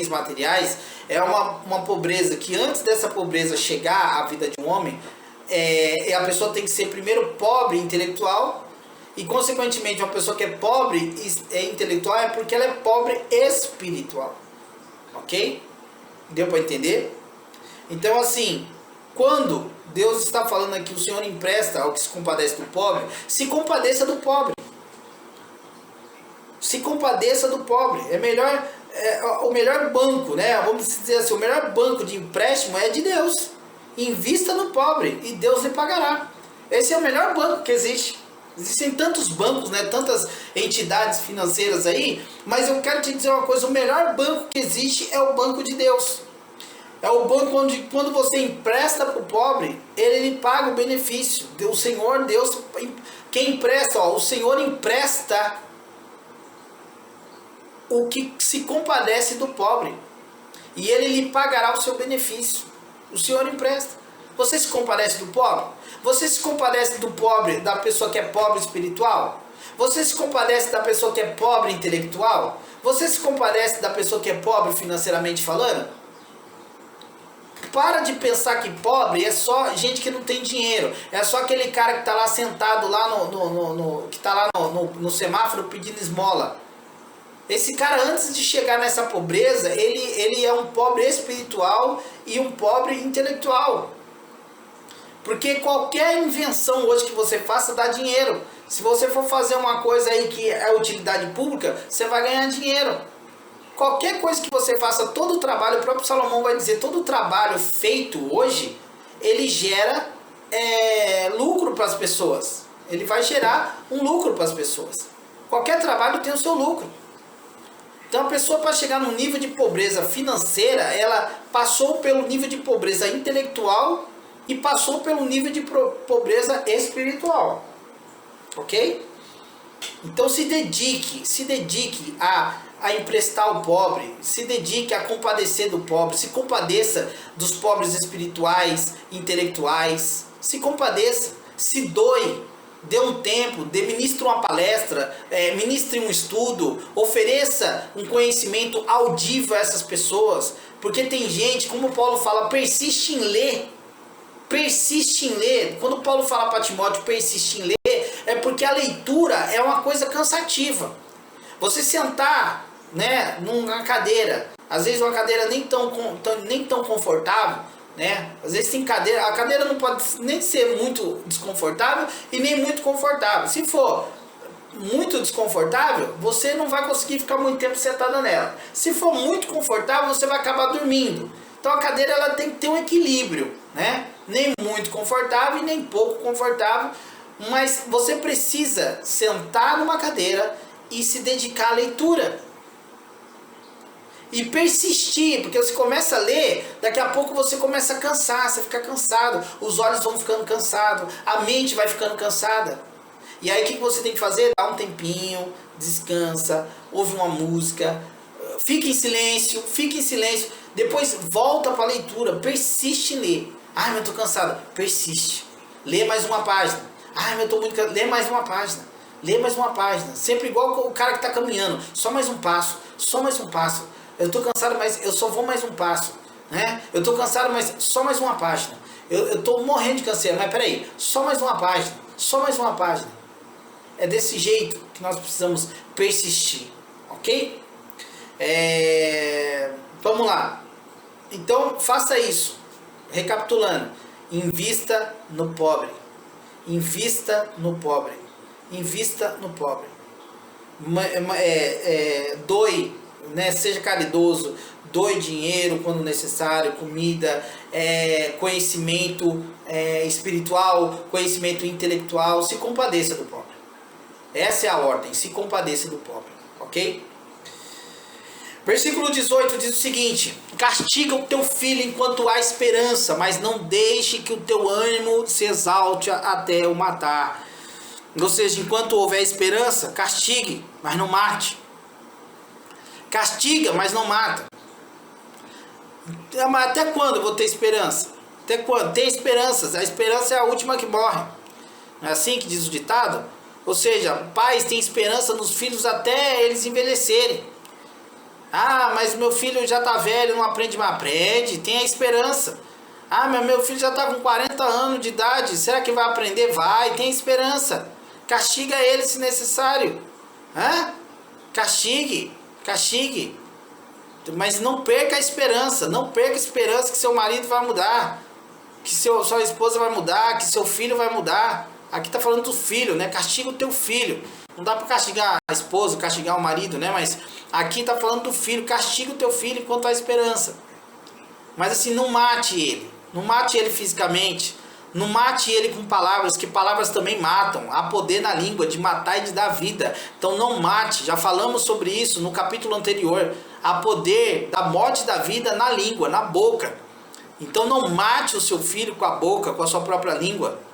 materiais, é uma pobreza que, antes dessa pobreza chegar à vida de um homem, a pessoa tem que ser primeiro pobre intelectual, e consequentemente uma pessoa que é pobre intelectual é porque ela é pobre espiritual. Ok? Deu para entender? Então assim, quando Deus está falando aqui, o Senhor empresta ao que se compadece do pobre, se compadeça do pobre. Se compadeça do pobre. É melhor, o melhor banco, né? Vamos dizer assim, o melhor banco de empréstimo é de Deus. Invista no pobre e Deus lhe pagará. Esse é o melhor banco que existe. Existem tantos bancos, né? Tantas entidades financeiras aí, mas eu quero te dizer uma coisa, o melhor banco que existe é o banco de Deus. É o banco onde quando você empresta para o pobre, ele paga o benefício. O Senhor Deus, quem empresta, ó, o Senhor empresta o que se compadece do pobre. E ele lhe pagará o seu benefício. O Senhor empresta. Você se compadece do pobre? Você se compadece do pobre, da pessoa que é pobre espiritual? Você se compadece da pessoa que é pobre intelectual? Você se compadece da pessoa que é pobre financeiramente falando? Para de pensar que pobre é só gente que não tem dinheiro. É só aquele cara que está lá sentado lá que está lá no semáforo pedindo esmola. Esse cara, antes de chegar nessa pobreza, ele é um pobre espiritual e um pobre intelectual. Porque qualquer invenção hoje que você faça dá dinheiro. Se você for fazer uma coisa aí que é utilidade pública, você vai ganhar dinheiro. Qualquer coisa que você faça, todo o trabalho, o próprio Salomão vai dizer, todo o trabalho feito hoje, ele gera lucro para as pessoas. Ele vai gerar um lucro para as pessoas. Qualquer trabalho tem o seu lucro. Então a pessoa, para chegar no nível de pobreza financeira, ela passou pelo nível de pobreza intelectual e passou pelo nível de pobreza espiritual. Ok? Então se dedique a emprestar ao pobre, se dedique a compadecer do pobre, se compadeça dos pobres espirituais, intelectuais, se compadeça, se doe, dê um tempo, ministre uma palestra, ministre um estudo, ofereça um conhecimento audível a essas pessoas, porque tem gente, como Paulo fala, persiste em ler. Persiste em ler. Quando Paulo fala para Timóteo persiste em ler, é porque a leitura é uma coisa cansativa. Você sentar, né, numa cadeira, às vezes uma cadeira nem tão confortável, né? Às vezes tem cadeira, a cadeira não pode nem ser muito desconfortável e nem muito confortável. Se for muito desconfortável, você não vai conseguir ficar muito tempo sentada nela. Se for muito confortável, você vai acabar dormindo. Então a cadeira ela tem que ter um equilíbrio, né? Nem muito confortável e nem pouco confortável, mas você precisa sentar numa cadeira e se dedicar à leitura. E persistir, porque você começa a ler, daqui a pouco você começa a cansar, você fica cansado, os olhos vão ficando cansados, a mente vai ficando cansada. E aí o que você tem que fazer? Dá um tempinho, descansa, ouve uma música, fique em silêncio, depois volta para a leitura, persiste em ler. Ai, mas eu tô cansado, persiste, lê mais uma página. Ai, mas eu tô muito cansado, lê mais uma página. Lê mais uma página, sempre igual o cara que está caminhando, só mais um passo, só mais um passo. Eu estou cansado, mas eu só vou mais um passo, né? Eu estou cansado, mas só mais uma página. Eu estou morrendo de canseira, mas peraí, só mais uma página, só mais uma página. É desse jeito que nós precisamos persistir, ok? Vamos lá. Então faça isso. Recapitulando, invista no pobre, invista no pobre. Invista no pobre. Doe, né? Seja caridoso, doe dinheiro quando necessário, comida, conhecimento espiritual, conhecimento intelectual. Se compadeça do pobre. Essa é a ordem, se compadeça do pobre, ok? Versículo 18 diz o seguinte: castiga o teu filho enquanto há esperança, mas não deixe que o teu ânimo se exalte até o matar. Ou seja, enquanto houver esperança, castigue, mas não mate. Castiga, mas não mata. Até quando eu vou ter esperança? Até quando? Tem esperanças. A esperança é a última que morre. Não é assim que diz o ditado? Ou seja, pais têm esperança nos filhos até eles envelhecerem. Ah, mas meu filho já está velho, não aprende mais. Aprende, tem a esperança. Ah, mas meu filho já está com 40 anos de idade, será que vai aprender? Vai, tem esperança. Castiga ele se necessário. Castigue. Mas não perca a esperança. Não perca a esperança que seu marido vai mudar. Que sua esposa vai mudar. Que seu filho vai mudar. Aqui está falando do filho, né? Castiga o teu filho. Não dá para castigar a esposa, castigar o marido, né? Mas aqui está falando do filho. Castiga o teu filho enquanto há esperança. Mas assim, não mate ele. Não mate ele fisicamente. Não mate ele com palavras, que palavras também matam. Há poder na língua de matar e de dar vida. Então não mate. Já falamos sobre isso no capítulo anterior. Há poder da morte e da vida na língua, na boca. Então não mate o seu filho com a boca, com a sua própria língua.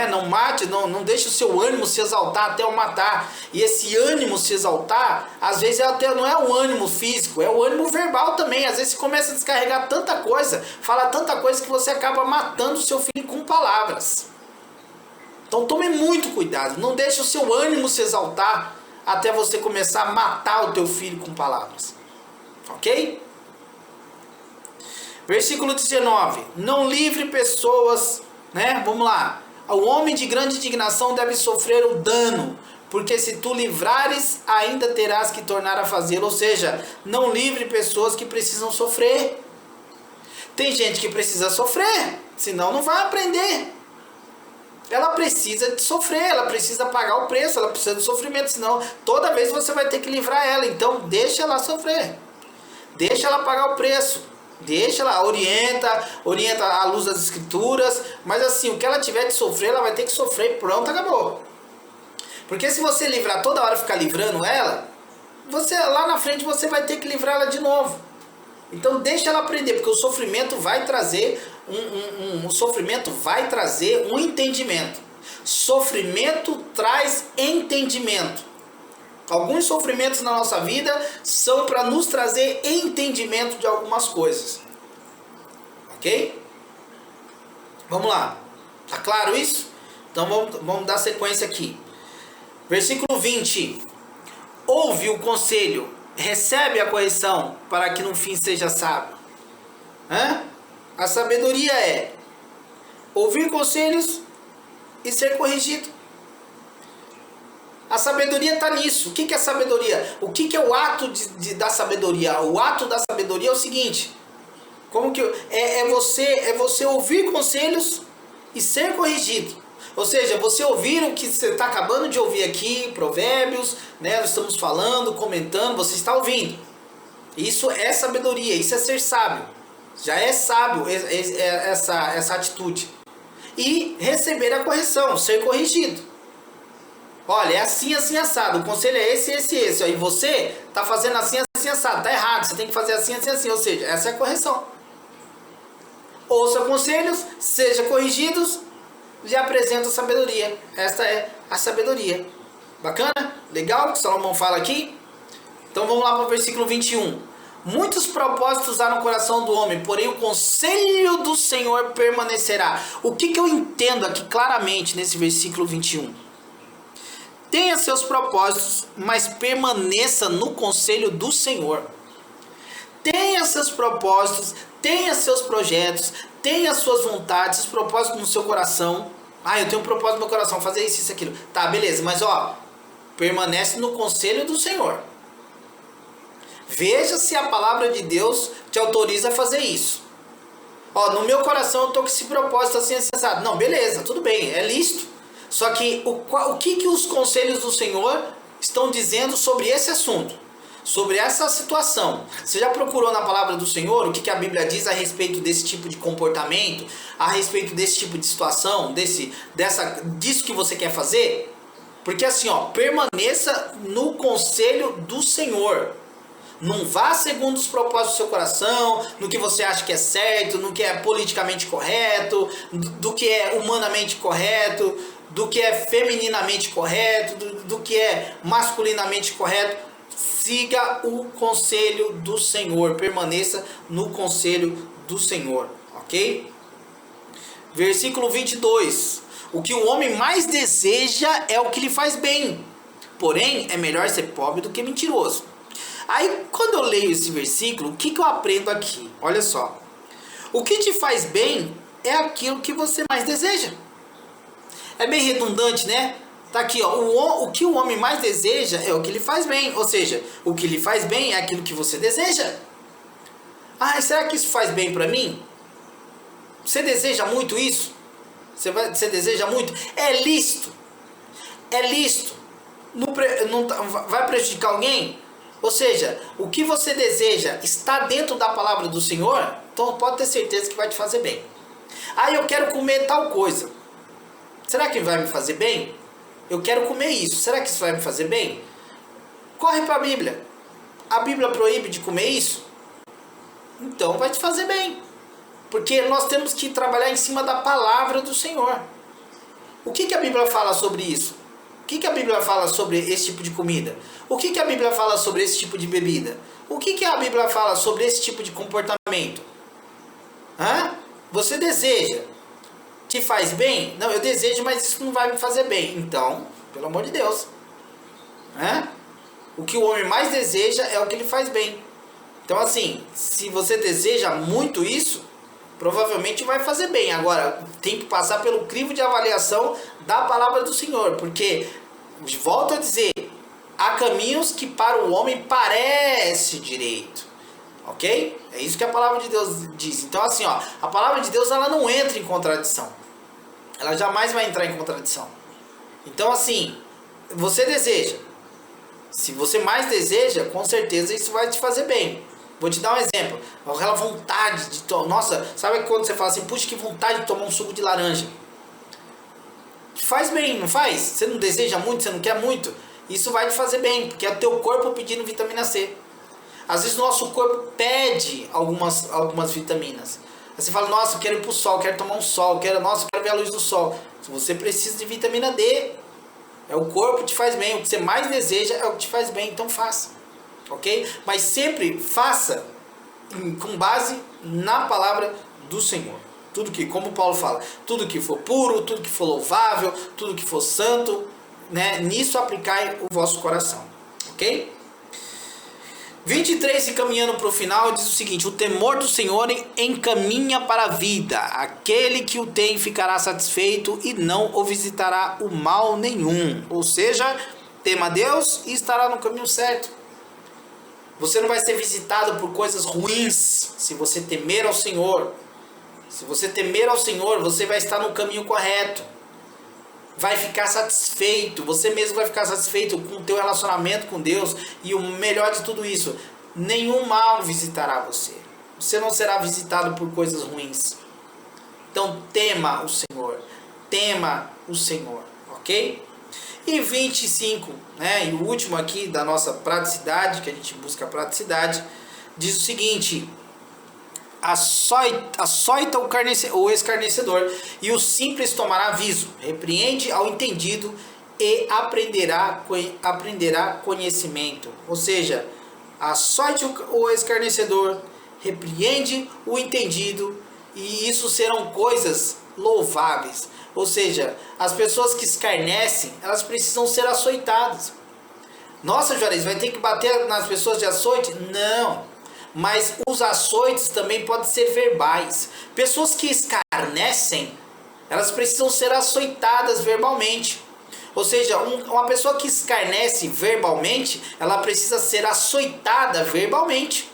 Não mate, não deixe o seu ânimo se exaltar até o matar. E esse ânimo se exaltar, às vezes até não é o ânimo físico, é o ânimo verbal também. Às vezes você começa a descarregar tanta coisa, fala tanta coisa que você acaba matando o seu filho com palavras. Então tome muito cuidado, não deixe o seu ânimo se exaltar até você começar a matar o teu filho com palavras. Ok? Versículo 19. Não livre pessoas, vamos lá. O homem de grande indignação deve sofrer o dano, porque se tu livrares, ainda terás que tornar a fazê-lo. Ou seja, não livre pessoas que precisam sofrer. Tem gente que precisa sofrer, senão não vai aprender. Ela precisa de sofrer, ela precisa pagar o preço, ela precisa de sofrimento, senão toda vez você vai ter que livrar ela. Então deixa ela sofrer, deixa ela pagar o preço. Deixa ela, orienta à luz das escrituras, mas assim, o que ela tiver de sofrer, ela vai ter que sofrer, pronto, acabou. Porque se você livrar toda hora, ficar livrando ela, você lá na frente você vai ter que livrar ela de novo. Então deixa ela aprender, porque o sofrimento vai trazer o sofrimento vai trazer um entendimento. Sofrimento traz entendimento. Alguns sofrimentos na nossa vida são para nos trazer entendimento de algumas coisas. Ok? Vamos lá. Tá claro isso? Então vamos dar sequência aqui. Versículo 20. Ouve o conselho, recebe a correção, para que no fim seja sábio. A sabedoria é ouvir conselhos e ser corrigido. A sabedoria está nisso. O que é sabedoria? O que é o ato da sabedoria? O ato da sabedoria é o seguinte: como que é você ouvir conselhos e ser corrigido. Ou seja, você ouvir o que você está acabando de ouvir aqui, Provérbios, nós estamos falando, comentando, você está ouvindo. Isso é sabedoria, isso é ser sábio. Já é sábio essa atitude. E receber a correção, ser corrigido. Olha, é assim, assim, assado. O conselho é esse. Aí você está fazendo assim, assim, assado. Está errado. Você tem que fazer assim, assim, assim. Ou seja, essa é a correção. Ouça conselhos, seja corrigidos, lhe apresenta a sabedoria. Esta é a sabedoria. Bacana? Legal o que Salomão fala aqui? Então vamos lá para o versículo 21. Muitos propósitos há no coração do homem, porém o conselho do Senhor permanecerá. O que eu entendo aqui claramente nesse versículo 21? Tenha seus propósitos, mas permaneça no conselho do Senhor. Tenha seus propósitos, tenha seus projetos, tenha suas vontades, seus propósitos no seu coração. Eu tenho um propósito no meu coração, fazer isso, aquilo. Tá, beleza, mas permanece no conselho do Senhor. Veja se a palavra de Deus te autoriza a fazer isso. No meu coração eu estou com esse propósito assim, assado. Não, beleza, tudo bem, é lícito. Só que o que os conselhos do Senhor estão dizendo sobre esse assunto? Sobre essa situação? Você já procurou na palavra do Senhor o que a Bíblia diz a respeito desse tipo de comportamento? A respeito desse tipo de situação? Disso que você quer fazer? Porque assim, permaneça no conselho do Senhor. Não vá segundo os propósitos do seu coração, no que você acha que é certo, no que é politicamente correto, do que é humanamente correto, do que é femininamente correto, do que é masculinamente correto. Siga o conselho do Senhor, permaneça no conselho do Senhor, ok? Versículo 22. O que o homem mais deseja é o que lhe faz bem, porém é melhor ser pobre do que mentiroso. Aí quando eu leio esse versículo, o que eu aprendo aqui? Olha só. O que te faz bem é aquilo que você mais deseja. É bem redundante, né? Tá aqui, o que o homem mais deseja é o que lhe faz bem. Ou seja, o que lhe faz bem é aquilo que você deseja. Será que isso faz bem pra mim? Você deseja muito isso? Você deseja muito? É lícito. É lícito. Não vai prejudicar alguém? Ou seja, o que você deseja está dentro da palavra do Senhor, então pode ter certeza que vai te fazer bem. Ah, eu quero comer tal coisa. Será que vai me fazer bem? Eu quero comer isso. Será que isso vai me fazer bem? Corre para a Bíblia. A Bíblia proíbe de comer isso? Então vai te fazer bem. Porque nós temos que trabalhar em cima da palavra do Senhor. O que a Bíblia fala sobre isso? O que a Bíblia fala sobre esse tipo de comida? O que a Bíblia fala sobre esse tipo de bebida? O que a Bíblia fala sobre esse tipo de comportamento? Hã? Você deseja? Te faz bem? Não, eu desejo, mas isso não vai me fazer bem. Então, pelo amor de Deus. Hã? O que o homem mais deseja é o que ele faz bem. Então, assim, se você deseja muito isso, provavelmente vai fazer bem. Agora, tem que passar pelo crivo de avaliação da palavra do Senhor. Porque, volto a dizer, há caminhos que para o homem parece direito. Ok? É isso que a palavra de Deus diz. Então, assim, ó, a palavra de Deus ela não entra em contradição. Ela jamais vai entrar em contradição. Então, assim, você deseja. Se você mais deseja, com certeza isso vai te fazer bem. Vou te dar um exemplo. Aquela vontade de tomar. Nossa, sabe quando você fala assim, puxa, que vontade de tomar um suco de laranja? Te faz bem, não faz? Você não deseja muito, você não quer muito? Isso vai te fazer bem, porque é o teu corpo pedindo vitamina C. Às vezes o nosso corpo pede algumas vitaminas. Aí você fala, nossa, eu quero ir pro sol, quero tomar um sol, nossa, eu quero ver a luz do sol. Você precisa de vitamina D. É o corpo que te faz bem, o que você mais deseja é o que te faz bem, então faça. Ok? Mas sempre faça com base na palavra do Senhor. Tudo que, como Paulo fala, tudo que for puro, tudo que for louvável, tudo que for santo, né, nisso aplicai o vosso coração. Ok? 23, e caminhando para o final, diz o seguinte: o temor do Senhor encaminha para a vida. Aquele que o tem ficará satisfeito e não o visitará o mal nenhum. Ou seja, tema a Deus e estará no caminho certo. Você não vai ser visitado por coisas ruins se você temer ao Senhor. Se você temer ao Senhor, você vai estar no caminho correto. Vai ficar satisfeito, você mesmo vai ficar satisfeito com o teu relacionamento com Deus. E o melhor de tudo isso, nenhum mal visitará você. Você não será visitado por coisas ruins. Então tema o Senhor, tema o Senhor, ok? E 25, né, e o último aqui da nossa praticidade, que a gente busca praticidade, diz o seguinte: açoita o escarnecedor, e o simples tomará aviso. Repreende ao entendido e aprenderá conhecimento. Ou seja, açoite o escarnecedor, repreende o entendido, e isso serão coisas louváveis. Ou seja, as pessoas que escarnecem, elas precisam ser açoitadas. Nossa, Juarez, vai ter que bater nas pessoas de açoite? Não. Mas os açoites também podem ser verbais. Pessoas que escarnecem, elas precisam ser açoitadas verbalmente. Ou seja, uma pessoa que escarnece verbalmente, ela precisa ser açoitada verbalmente,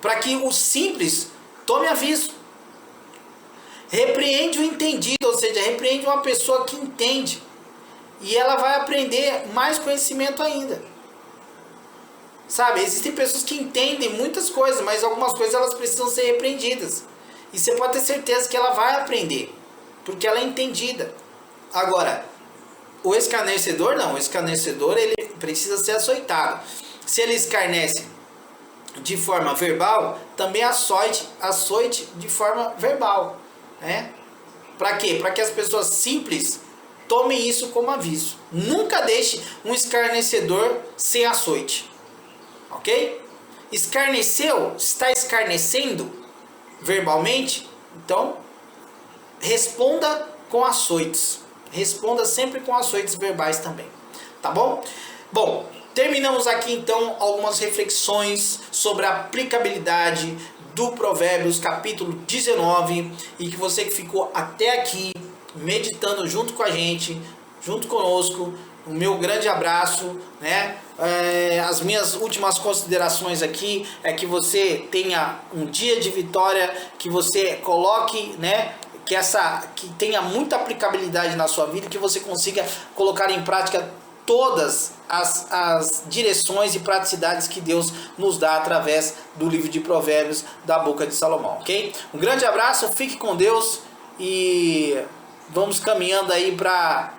para que o simples tome aviso. Repreende o entendido, ou seja, repreende uma pessoa que entende. E ela vai aprender mais conhecimento ainda. Sabe, existem pessoas que entendem muitas coisas, mas algumas coisas elas precisam ser repreendidas. E você pode ter certeza que ela vai aprender, porque ela é entendida. Agora, o escarnecedor não, o escarnecedor ele precisa ser açoitado. Se ele escarnece de forma verbal, também açoite de forma verbal, né? Para quê? Para que as pessoas simples tomem isso como aviso. Nunca deixe um escarnecedor sem açoite. Ok? Escarneceu? Está escarnecendo verbalmente? Então, responda com açoites. Responda sempre com açoites verbais também. Tá bom? Bom, terminamos aqui então algumas reflexões sobre a aplicabilidade do Provérbios capítulo 19. E que você que ficou até aqui meditando junto com a gente, junto conosco, o meu grande abraço, né? As minhas últimas considerações aqui é que você tenha um dia de vitória, que você coloque, né, que tenha muita aplicabilidade na sua vida, que você consiga colocar em prática todas as direções e praticidades que Deus nos dá através do livro de Provérbios da boca de Salomão, ok? Um grande abraço, fique com Deus e vamos caminhando aí para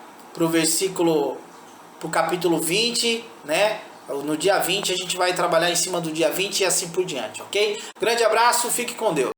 o capítulo 20, né? No dia 20 a gente vai trabalhar em cima do dia 20 e assim por diante, ok? Grande abraço, fique com Deus.